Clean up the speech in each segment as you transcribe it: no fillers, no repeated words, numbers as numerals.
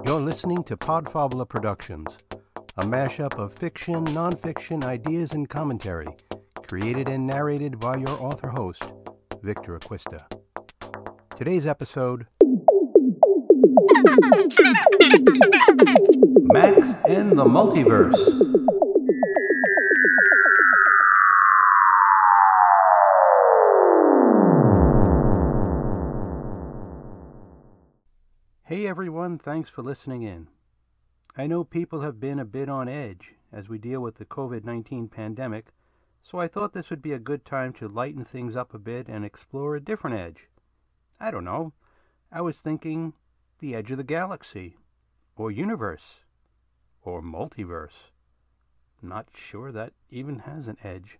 You're listening to Podfabula Productions, a mashup of fiction, nonfiction, ideas, and commentary, created and narrated by your author-host, Victor Acquista. Today's episode, Max and the Multiverse. Hey everyone, thanks for listening in. I know people have been a bit on edge as we deal with the COVID-19 pandemic, so I thought this would be a good time to lighten things up a bit and explore a different edge. I don't know. I was thinking the edge of the galaxy, or universe, or multiverse. Not sure that even has an edge.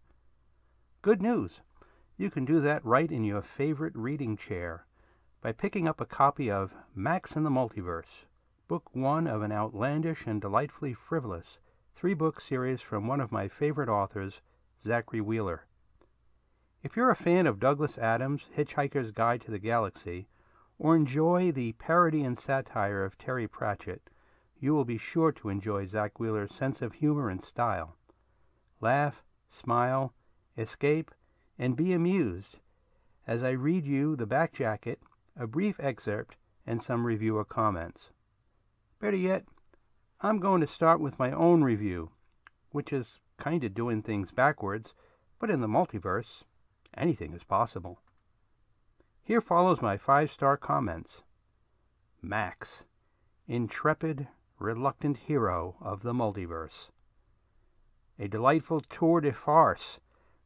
Good news! You can do that right in your favorite reading chair by picking up a copy of Max and the Multiverse, Book 1 of an outlandish and delightfully frivolous 3-book series from one of my favorite authors, Zachry Wheeler. If you're a fan of Douglas Adams' Hitchhiker's Guide to the Galaxy, or enjoy the parody and satire of Terry Pratchett, you will be sure to enjoy Zach Wheeler's sense of humor and style. Laugh, smile, escape, and be amused as I read you the back jacket, a brief excerpt, and some reviewer comments. Better yet, I'm going to start with my own review, which is kind of doing things backwards, but in the multiverse, anything is possible. Here follows my 5-star comments. Max, intrepid, reluctant hero of the multiverse. A delightful tour de farce,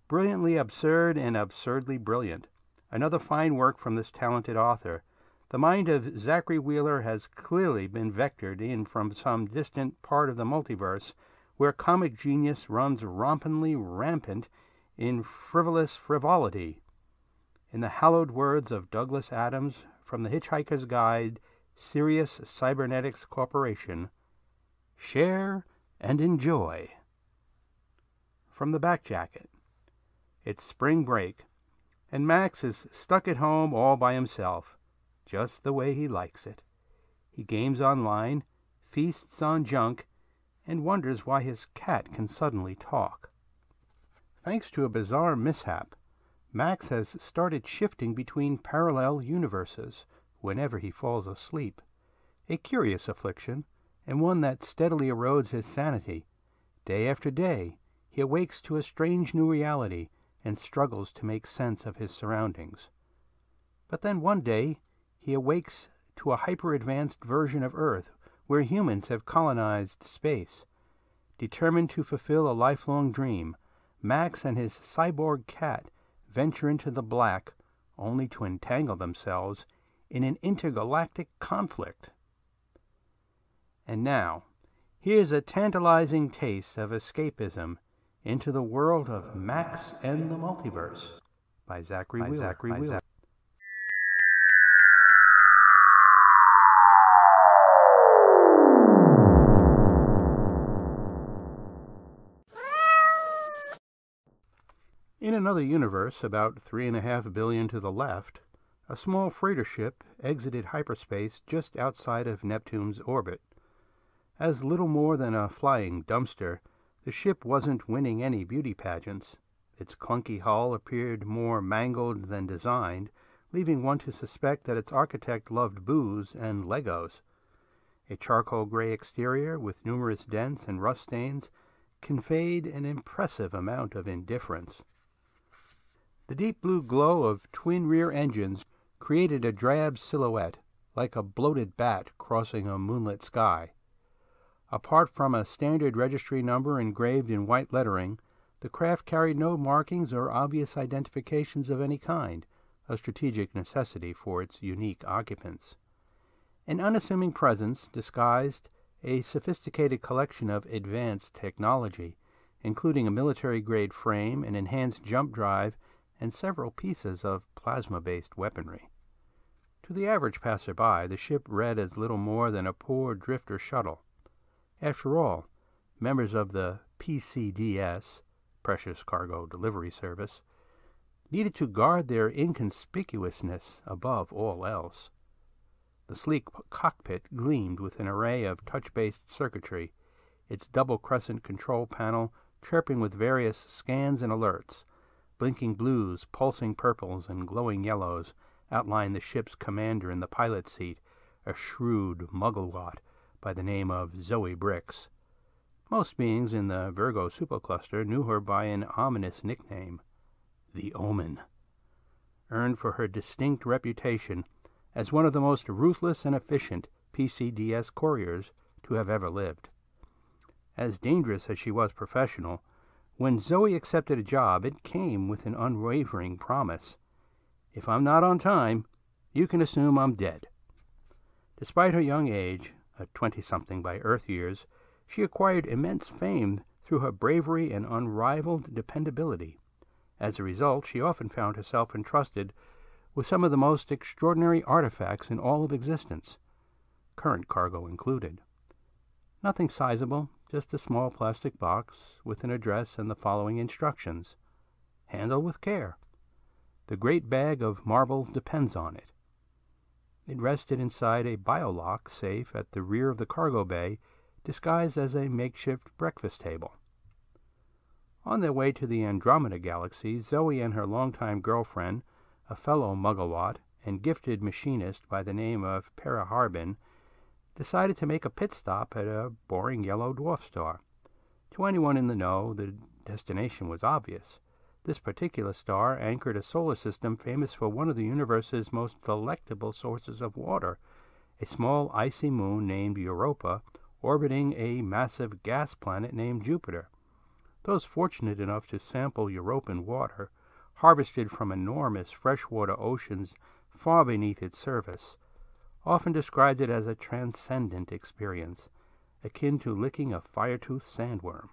brilliantly absurd and absurdly brilliant. Another fine work from this talented author. The mind of Zachry Wheeler has clearly been vectored in from some distant part of the multiverse where comic genius runs rompingly rampant in frivolous frivolity. In the hallowed words of Douglas Adams from the Hitchhiker's Guide, Sirius Cybernetics Corporation, share and enjoy. From the back jacket. It's spring break, and Max is stuck at home all by himself, just the way he likes it. He games online, feasts on junk, and wonders why his cat can suddenly talk. Thanks to a bizarre mishap, Max has started shifting between parallel universes whenever he falls asleep, a curious affliction, and one that steadily erodes his sanity. Day after day, he awakes to a strange new reality and struggles to make sense of his surroundings. But then one day, he awakes to a hyper-advanced version of Earth where humans have colonized space. Determined to fulfill a lifelong dream, Max and his cyborg cat venture into the black, only to entangle themselves in an intergalactic conflict. And now, here's a tantalizing taste of escapism into the world of Max and the Multiverse by Zachry Wheeler. In another universe, about 3.5 billion to the left, a small freighter ship exited hyperspace just outside of Neptune's orbit. As little more than a flying dumpster, the ship wasn't winning any beauty pageants. Its clunky hull appeared more mangled than designed, leaving one to suspect that its architect loved booze and Legos. A charcoal gray exterior with numerous dents and rust stains conveyed an impressive amount of indifference. The deep blue glow of twin rear engines created a drab silhouette, like a bloated bat crossing a moonlit sky. Apart from a standard registry number engraved in white lettering, the craft carried no markings or obvious identifications of any kind, a strategic necessity for its unique occupants. An unassuming presence disguised a sophisticated collection of advanced technology, including a military-grade frame, an enhanced jump drive, and several pieces of plasma-based weaponry. To the average passerby, the ship read as little more than a poor drifter shuttle. After all, members of the PCDS, Precious Cargo Delivery Service, needed to guard their inconspicuousness above all else. The sleek cockpit gleamed with an array of touch-based circuitry, its double-crescent control panel chirping with various scans and alerts. Blinking blues, pulsing purples, and glowing yellows outlined the ship's commander in the pilot's seat, a shrewd mugglewot by the name of Zoe Bricks. Most beings in the Virgo supercluster knew her by an ominous nickname, the Omen, earned for her distinct reputation as one of the most ruthless and efficient PCDS couriers to have ever lived. As dangerous as she was professional, when Zoe accepted a job, it came with an unwavering promise. If I'm not on time, you can assume I'm dead. Despite her young age, a 20-something by Earth years, she acquired immense fame through her bravery and unrivaled dependability. As a result, she often found herself entrusted with some of the most extraordinary artifacts in all of existence, current cargo included. Nothing sizable, just a small plastic box with an address and the following instructions. Handle with care. The great bag of marbles depends on it. It rested inside a biolock safe at the rear of the cargo bay, disguised as a makeshift breakfast table. On their way to the Andromeda Galaxy, Zoe and her longtime girlfriend, a fellow mugglewot and gifted machinist by the name of Para Harbin, decided to make a pit stop at a boring yellow dwarf star. To anyone in the know, the destination was obvious. This particular star anchored a solar system famous for one of the universe's most delectable sources of water, a small icy moon named Europa, orbiting a massive gas planet named Jupiter. Those fortunate enough to sample Europan water, harvested from enormous freshwater oceans far beneath its surface, often described it as a transcendent experience, akin to licking a fire-toothed sandworm.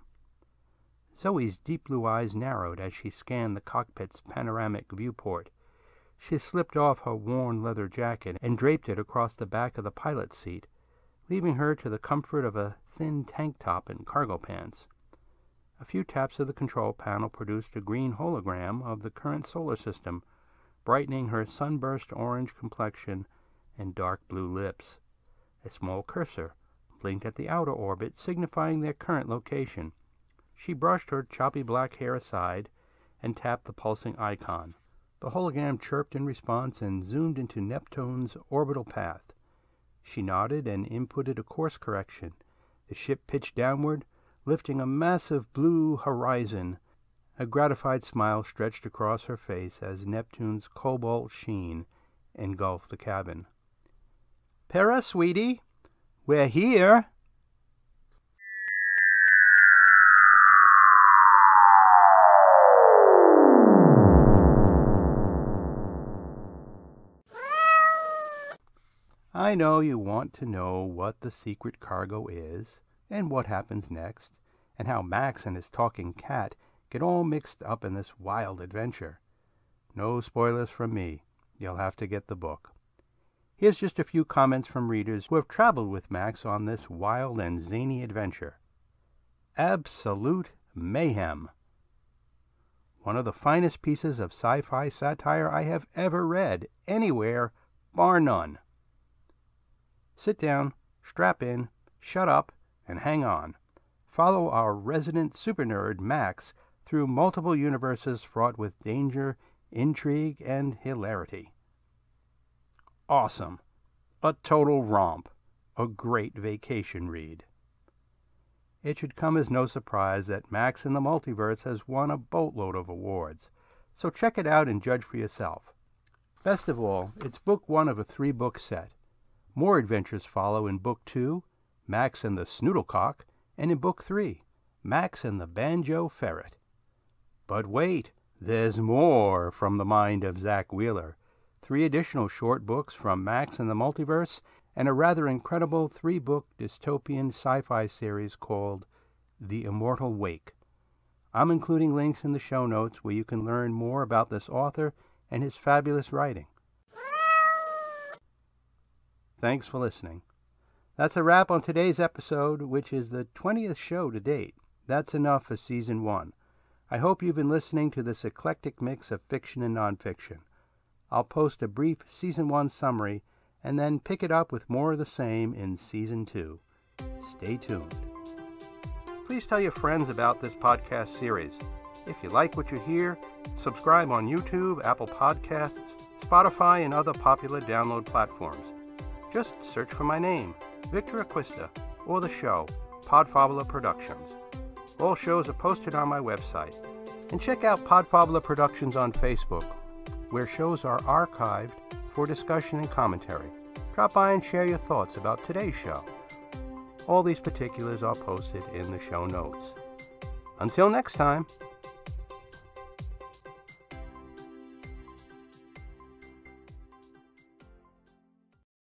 Zoe's deep blue eyes narrowed as she scanned the cockpit's panoramic viewport. She slipped off her worn leather jacket and draped it across the back of the pilot's seat, leaving her to the comfort of a thin tank top and cargo pants. A few taps of the control panel produced a green hologram of the current solar system, brightening her sunburst orange complexion and dark blue lips. A small cursor blinked at the outer orbit, signifying their current location. She brushed her choppy black hair aside and tapped the pulsing icon. The hologram chirped in response and zoomed into Neptune's orbital path. She nodded and inputted a course correction. The ship pitched downward, lifting a massive blue horizon. A gratified smile stretched across her face as Neptune's cobalt sheen engulfed the cabin. "Para, sweetie, we're here." I know you want to know what the secret cargo is, and what happens next, and how Max and his talking cat get all mixed up in this wild adventure. No spoilers from me. You'll have to get the book. Here's just a few comments from readers who have traveled with Max on this wild and zany adventure. Absolute mayhem. One of the finest pieces of sci-fi satire I have ever read, anywhere, bar none. Sit down, strap in, shut up, and hang on. Follow our resident super nerd, Max, through multiple universes fraught with danger, intrigue, and hilarity. Awesome. A total romp. A great vacation read. It should come as no surprise that Max and the Multiverse has won a boatload of awards, so check it out and judge for yourself. Best of all, it's book 1 of a 3-book set. More adventures follow in Book 2, Max and the Snoodlecock, and in Book 3, Max and the Banjo Ferret. But wait, there's more from the mind of Zachry Wheeler. 3 additional short books from Max and the Multiverse, and a rather incredible 3-book dystopian sci-fi series called The Immortal Wake. I'm including links in the show notes where you can learn more about this author and his fabulous writing. Thanks for listening. That's a wrap on today's episode, which is the 20th show to date. That's enough for Season 1. I hope you've been listening to this eclectic mix of fiction and nonfiction. I'll post a brief Season 1 summary and then pick it up with more of the same in Season 2. Stay tuned. Please tell your friends about this podcast series. If you like what you hear, subscribe on YouTube, Apple Podcasts, Spotify, and other popular download platforms. Just search for my name, Victor Acquista, or the show, Podfabula Productions. All shows are posted on my website. And check out Podfabula Productions on Facebook, where shows are archived for discussion and commentary. Drop by and share your thoughts about today's show. All these particulars are posted in the show notes. Until next time.